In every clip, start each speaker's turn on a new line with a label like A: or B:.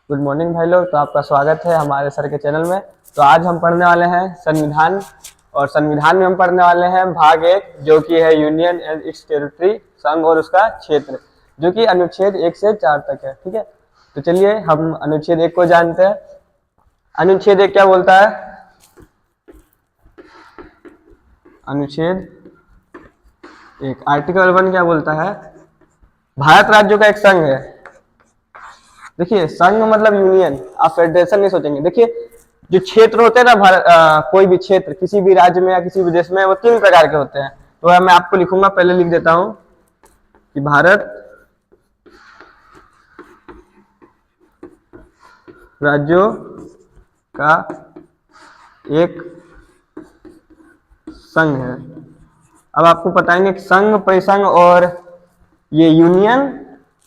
A: Good morning भाई लोग। तो आपका स्वागत है हमारे सर के चैनल में। तो आज हम पढ़ने वाले हैं संविधान। और संविधान में हम पढ़ने वाले हैं भाग 1 जो कि है यूनियन एंड इट्स टेरिटरी, संघ और उसका क्षेत्र, जो कि अनुच्छेद 1 से 4 तक है। ठीक है, तो चलिए हम अनुच्छेद 1 को जानते हैं। अनुच्छेद 1 क्या बोलता है? अनुच्छेद 1 आर्टिकल 1 क्या बोलता है? भारत राज्यों का एक संघ है। देखिए, संघ मतलब यूनियन, आप फेडरेशन नहीं सोचेंगे। देखिए, जो क्षेत्र होते हैं ना भारत, कोई भी क्षेत्र किसी भी राज्य में या किसी भी देश में, वो 3 प्रकार के होते हैं। तो मैं आपको लिखूंगा, पहले लिख देता हूं कि भारत राज्यों का एक संघ है। अब आपको बताएंगे कि संघ, परिसंघ और ये यूनियन,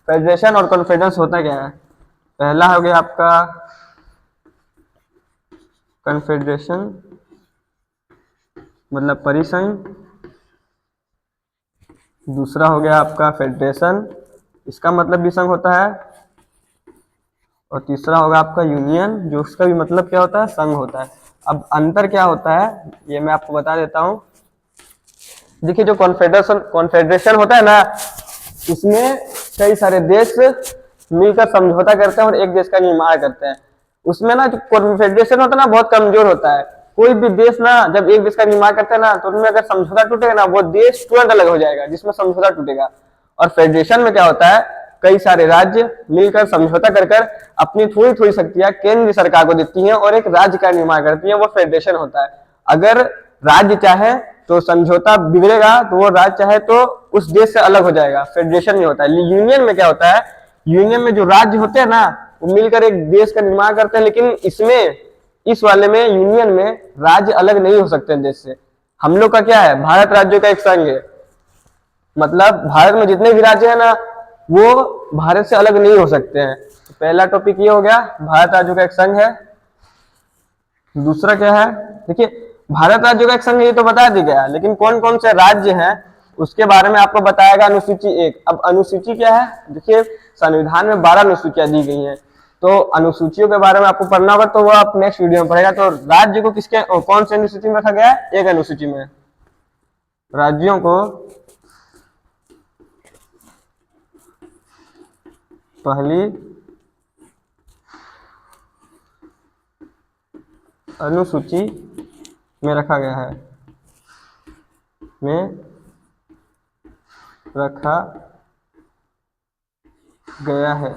A: फेडरेशन और कॉन्फेडरेंस होता क्या है। पहला हो गया आपका कन्फेडरेशन, मतलब परिसंघ। दूसरा हो गया आपका फेडरेशन, इसका मतलब भी संघ होता है। और तीसरा होगा आपका यूनियन, जो उसका भी मतलब क्या होता है? संघ होता है। अब अंतर क्या होता है ये मैं आपको बता देता हूं। देखिए, जो कॉन्फेडरेशन कॉन्फेडरेशन होता है ना, इसमें कई सारे देश मिलकर समझौता करते हैं और एक देश का निर्माण करते हैं। उसमें ना जो कॉन्फेडरेशन होता है ना, बहुत कमजोर होता है। कोई भी देश ना जब एक देश का निर्माण करता है ना, तो उनमें अगर समझौता टूटेगा ना, वो देश तुरंत अलग हो जाएगा जिसमें समझौता टूटेगा। और फेडरेशन में क्या होता है, कई सारे राज्य मिलकर समझौता कर कर अपनी थोड़ी थोड़ी शक्तियां केंद्र सरकार को देती हैं और एक राज्य का निर्माण करती है, वो फेडरेशन होता है। अगर राज्य चाहे तो समझौता बिगड़ेगा तो वो राज्य चाहे तो उस देश से अलग हो जाएगा, फेडरेशन नहीं होता है। यूनियन में क्या होता है, यूनियन में जो राज्य होते हैं ना, वो मिलकर एक देश का निर्माण करते हैं। लेकिन इसमें, इस वाले में, यूनियन में राज्य अलग नहीं हो सकते देश से। हम लोग का क्या है, भारत राज्यों का एक संघ है। मतलब भारत में जितने भी राज्य है ना, वो भारत से अलग नहीं हो सकते हैं। तो पहला टॉपिक ये हो गया, भारत राज्यों का एक संघ है। दूसरा क्या है, देखिए, भारत राज्यों का एक संघ ये तो बता दी गया, लेकिन कौन कौन से राज्य हैं उसके बारे में आपको बताएगा अनुसूची 1। अब अनुसूची क्या है, देखिए, संविधान में 12 अनुसूचियां दी गई हैं। तो अनुसूचियों के बारे में आपको पढ़ना होगा, तो वो आप नेक्स्ट वीडियो में पढ़ेगा। तो राज्य को किसके कौन से अनुसूची में रखा गया है? 1 अनुसूची में राज्यों को पहली अनुसूची में रखा गया है, में रखा गया है।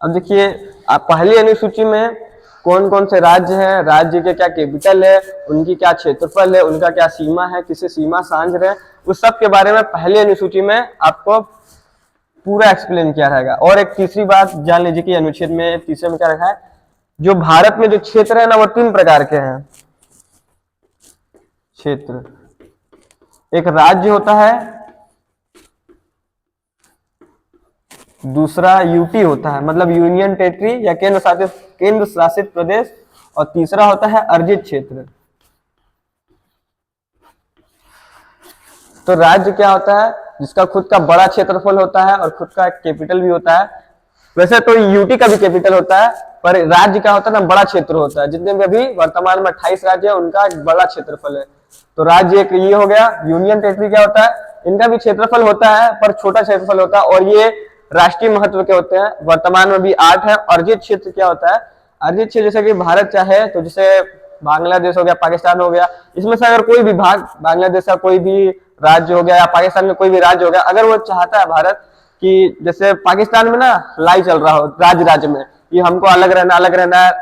A: अब देखिए, आप पहली अनुसूची में कौन कौन से राज्य हैं, राज्य के क्या कैपिटल है, उनकी क्या क्षेत्रफल है, उनका क्या सीमा है, किसे सीमा सांझ है, उस सब के बारे में पहली अनुसूची में आपको पूरा एक्सप्लेन किया रहेगा। और एक तीसरी बात जान लीजिए कि अनुच्छेद में तीसरे में क्या रखा है, जो भारत में जो क्षेत्र है ना, वो 3 प्रकार के हैं। क्षेत्र, एक राज्य होता है, दूसरा यूटी होता है, मतलब यूनियन टेरिटरी या केंद्र शासित प्रदेश, और तीसरा होता है अर्जित क्षेत्र। तो राज्य क्या होता है, जिसका खुद का बड़ा क्षेत्रफल होता है और खुद का कैपिटल भी होता है। वैसे तो यूटी का भी कैपिटल होता है, पर राज्य क्या होता है ना, बड़ा क्षेत्र होता है। जितने भी अभी वर्तमान में 28 राज्य है, उनका एक बड़ा क्षेत्रफल है। तो राज्य एक ये हो गया। यूनियन टेरिटरी क्या होता है, इनका भी क्षेत्रफल होता है पर छोटा क्षेत्रफल होता है, और ये राष्ट्रीय महत्व के होते हैं। वर्तमान में भी 8 है। अर्जित क्षेत्र क्या होता है, अर्जित क्षेत्र जैसे कि भारत चाहे तो, जैसे बांग्लादेश हो गया, पाकिस्तान हो गया, इसमें से अगर कोई भी भाग, बांग्लादेश का कोई भी राज्य हो गया या पाकिस्तान में कोई भी राज्य हो गया, अगर वो चाहता है भारत कि जैसे पाकिस्तान में ना लड़ाई चल रहा हो राज्य में, कि हमको अलग रहना है,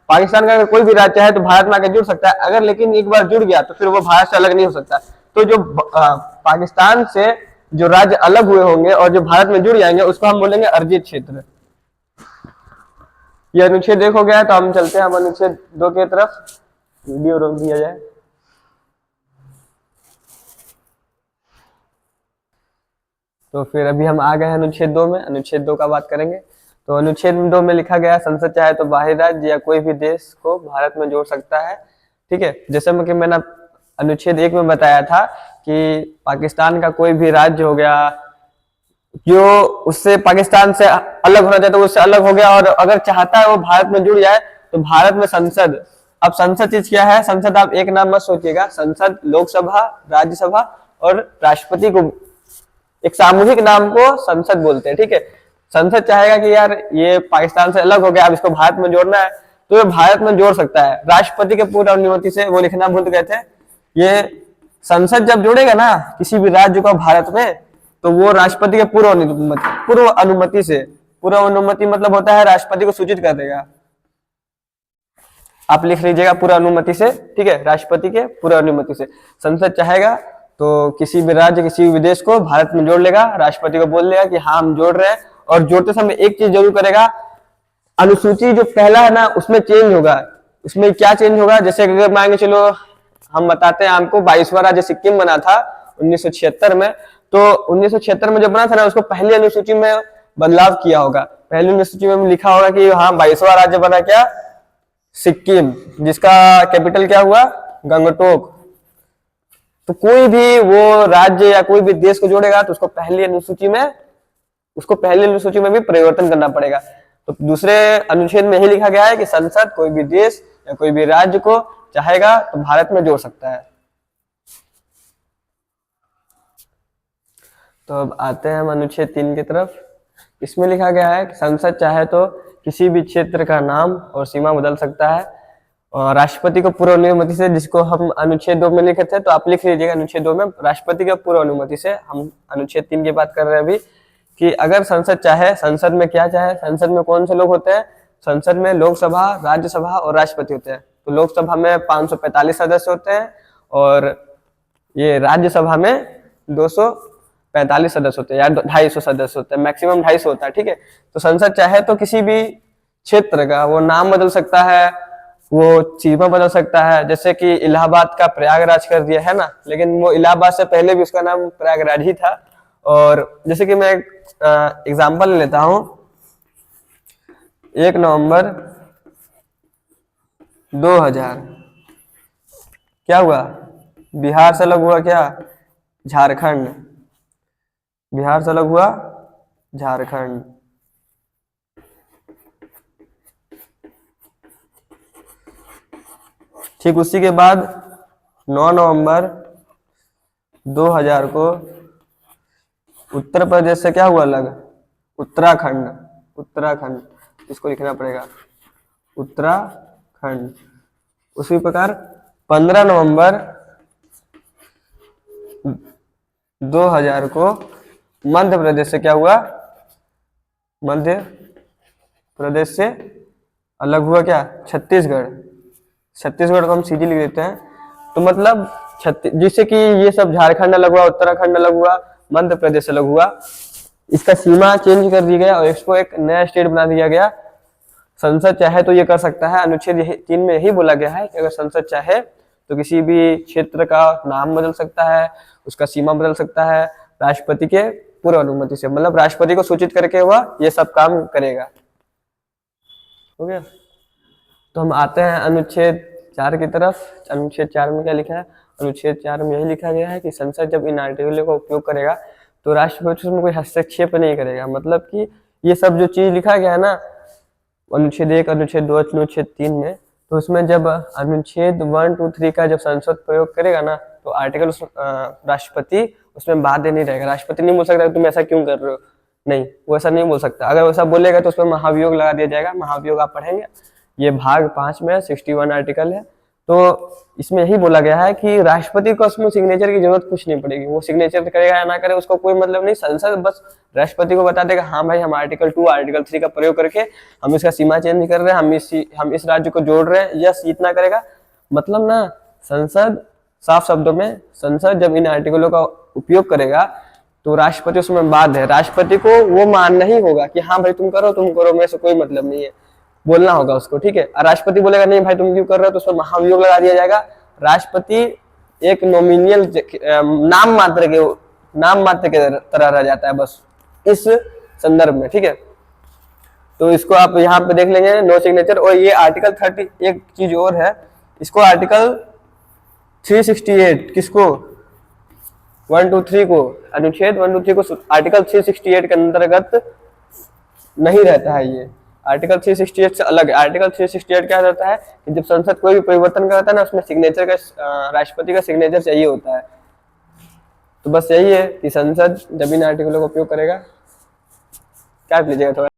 A: पाकिस्तान का अगर कोई भी राज्य है तो भारत में आके जुड़ सकता है। अगर लेकिन एक बार जुड़ गया तो फिर वो भारत से अलग नहीं हो सकता। तो जो पाकिस्तान से जो राज्य अलग हुए होंगे और जो भारत में जुड़ जाएंगे, उसको हम बोलेंगे अर्जित क्षेत्र। ये अनुच्छेद 1 हो गया। तो हम चलते हैं अब अनुच्छेद 2 की तरफ। वीडियो रोक दिया जाए। तो फिर अभी हम आ गए हैं अनुच्छेद 2 में। अनुच्छेद 2 का बात करेंगे। तो अनुच्छेद 2 में लिखा गया है, संसद चाहे तो बाहरी राज्य या कोई भी देश को भारत में जोड़ सकता है। ठीक है, जैसे कि मैंने अनुच्छेद 1 में बताया था कि पाकिस्तान का कोई भी राज्य हो गया जो उससे पाकिस्तान से अलग होना चाहता है वो उससे अलग हो गया, और अगर चाहता है वो भारत में जुड़ जाए तो भारत में संसद, अब संसद चीज क्या है, संसद आप एक नाम मत सोचिएगा, संसद लोकसभा, राज्यसभा और राष्ट्रपति को एक सामूहिक नाम को संसद बोलते हैं, ठीक है। संसद चाहेगा कि यार ये पाकिस्तान से अलग हो गया, अब इसको भारत में जोड़ना है, तो ये भारत में जोड़ सकता है राष्ट्रपति के पूर्ण अनुमति से। वो लिखना भूल गए थे, ये संसद जब जोड़ेगा ना किसी भी राज्य को भारत में, तो वो राष्ट्रपति के पूर्व अनुमति से, पूर्व अनुमति मतलब होता है राष्ट्रपति को सूचित कर देगा। आप लिख लीजिएगा पूर्व अनुमति से, ठीक है, राष्ट्रपति के पूर्व अनुमति से। संसद चाहेगा तो किसी भी राज्य, किसी भी विदेश को भारत में जोड़ लेगा, राष्ट्रपति को बोल देगा कि हाँ हम जोड़ रहे हैं, और जोड़ते समय एक चीज जरूर करेगा, अनुसूची जो पहला है ना उसमें चेंज होगा। उसमें क्या चेंज होगा, जैसे अगर मान के चलो हम बताते हैं आपको 22वां राज्य सिक्किम बना था 1976 में, तो 1976 में जब बना था ना उसको पहली अनुसूची में बदलाव किया होगा। पहली अनुसूची में लिखा होगा कि हाँ 22वां राज्य बना क्या, सिक्किम, जिसका कैपिटल क्या हुआ, गंगटोक। तो कोई भी वो राज्य या कोई भी देश को जोड़ेगा तो उसको पहली अनुसूची में भी परिवर्तन करना पड़ेगा। तो दूसरे अनुच्छेद में यही लिखा गया है कि संसद कोई भी देश या कोई भी राज्य को चाहेगा तो भारत में जोड़ सकता है। तो अब आते हैं हम अनुच्छेद 3 की तरफ। इसमें लिखा गया है कि संसद चाहे तो किसी भी क्षेत्र का नाम और सीमा बदल सकता है, और राष्ट्रपति को पूर्व अनुमति से, जिसको हम अनुच्छेद 2 में लिखे थे, तो आप लिख लीजिएगा अनुच्छेद 2 में राष्ट्रपति के पूर्व अनुमति से। हम अनुच्छेद 3 की बात कर रहे हैं अभी, कि अगर संसद चाहे, संसद में क्या चाहे, संसद में कौन से लोग होते हैं, संसद में लोकसभा, राज्यसभा और राष्ट्रपति होते हैं। तो लोकसभा में 545 सदस्य होते हैं, और ये राज्यसभा में 245 सदस्य होते हैं, या 250 सदस्य होते हैं, मैक्सिमम 250 होता है, ठीक है। तो संसद चाहे तो किसी भी क्षेत्र का वो नाम बदल सकता है, वो सीमा बदल सकता है। जैसे कि इलाहाबाद का प्रयागराज कर दिया है ना, लेकिन वो इलाहाबाद से पहले भी उसका नाम प्रयागराज ही था। और जैसे कि मैं एग्जाम्पल लेता हूं, 1 नवंबर 2000 क्या हुआ, बिहार से अलग हुआ क्या, झारखंड, बिहार से अलग हुआ झारखंड। ठीक उसी के बाद 9 नवंबर 2000 को उत्तर प्रदेश से क्या हुआ अलग, उत्तराखंड, उत्तराखंड, इसको लिखना पड़ेगा उत्तराखंड। उसी प्रकार 15 नवंबर 2000 को मध्य प्रदेश से क्या हुआ, मध्य प्रदेश से अलग हुआ क्या, छत्तीसगढ़। छत्तीसगढ़ को हम सीधी लिख देते हैं। तो मतलब जिससे कि ये सब झारखंड अलग हुआ, उत्तराखंड अलग हुआ, मध्य प्रदेश अलग हुआ, इसका सीमा चेंज कर दी गया और इसको एक नया स्टेट बना दिया गया। संसद चाहे तो ये कर सकता है। अनुच्छेद 3 में यही बोला गया है कि अगर संसद चाहे तो किसी भी क्षेत्र का नाम बदल सकता है, उसका सीमा बदल सकता है, राष्ट्रपति के पूर्व अनुमति से, मतलब राष्ट्रपति को सूचित करके वह ये सब काम करेगा। हो गया। तो हम आते हैं अनुच्छेद 4 की तरफ। अनुच्छेद 4 में क्या लिखा है, अनुच्छेद 4 में यही लिखा गया है कि संसद जब इन आर्टिकलों का उपयोग करेगा तो राष्ट्रपति उसमें कोई हस्तक्षेप नहीं करेगा। मतलब कि ये सब जो चीज लिखा गया है ना, अनुच्छेद 1, अनुच्छेद 2, अनुच्छेद 3 में, तो उसमें जब अनुच्छेद 1, 2, 3 का जब संसद प्रयोग करेगा ना, तो आर्टिकल राष्ट्रपति उसमें बात नहीं रहेगा। राष्ट्रपति नहीं बोल सकता तुम ऐसा क्यों कर रहे हो, नहीं, वो ऐसा नहीं बोल सकता। अगर वैसा बोलेगा तो उसमें महाभियोग लगा दिया जाएगा। महाभियोग आप पढ़ेंगे, ये भाग 5 में 61 आर्टिकल है। तो इसमें यही बोला गया है कि राष्ट्रपति को उसमें सिग्नेचर की जरूरत कुछ नहीं पड़ेगी। वो सिग्नेचर करेगा या ना करे उसको कोई मतलब नहीं। संसद बस राष्ट्रपति को बता देगा हाँ भाई हम आर्टिकल 2, आर्टिकल 3 का प्रयोग करके हम इसका सीमा चेंज कर रहे हैं, हम इस राज्य को जोड़ रहे हैं, यस इतना करेगा। मतलब ना, संसद साफ शब्दों में, संसद जब इन आर्टिकलों का उपयोग करेगा तो राष्ट्रपति उसमें बाध्य है। राष्ट्रपति को वो मानना ही होगा कि हाँ भाई तुम करो, मेरे से कोई मतलब नहीं है, बोलना होगा उसको, ठीक है। राष्ट्रपति बोलेगा नहीं भाई तुम क्यों कर रहे हो, तो उसमें महाभियोग लगा दिया जाएगा। राष्ट्रपति एक नॉमिनियल नाम मात्र के तरह रह जाता है बस इस संदर्भ में, ठीक है। तो इसको आप यहाँ पे देख लेंगे, नो सिग्नेचर। और ये आर्टिकल 30, एक चीज और है, इसको आर्टिकल 368 किसको, 123 को, अनुच्छेद 123 को आर्टिकल 368 के अंतर्गत नहीं रहता है। ये आर्टिकल 368 से अलग है। आर्टिकल 368 क्या रहता है कि जब संसद कोई भी परिवर्तन करता है ना, उसमें सिग्नेचर का, राष्ट्रपति का सिग्नेचर चाहिए होता है। तो बस यही है कि संसद जब इन आर्टिकलों का उपयोग करेगा। क्या लीजिएगा थोड़ा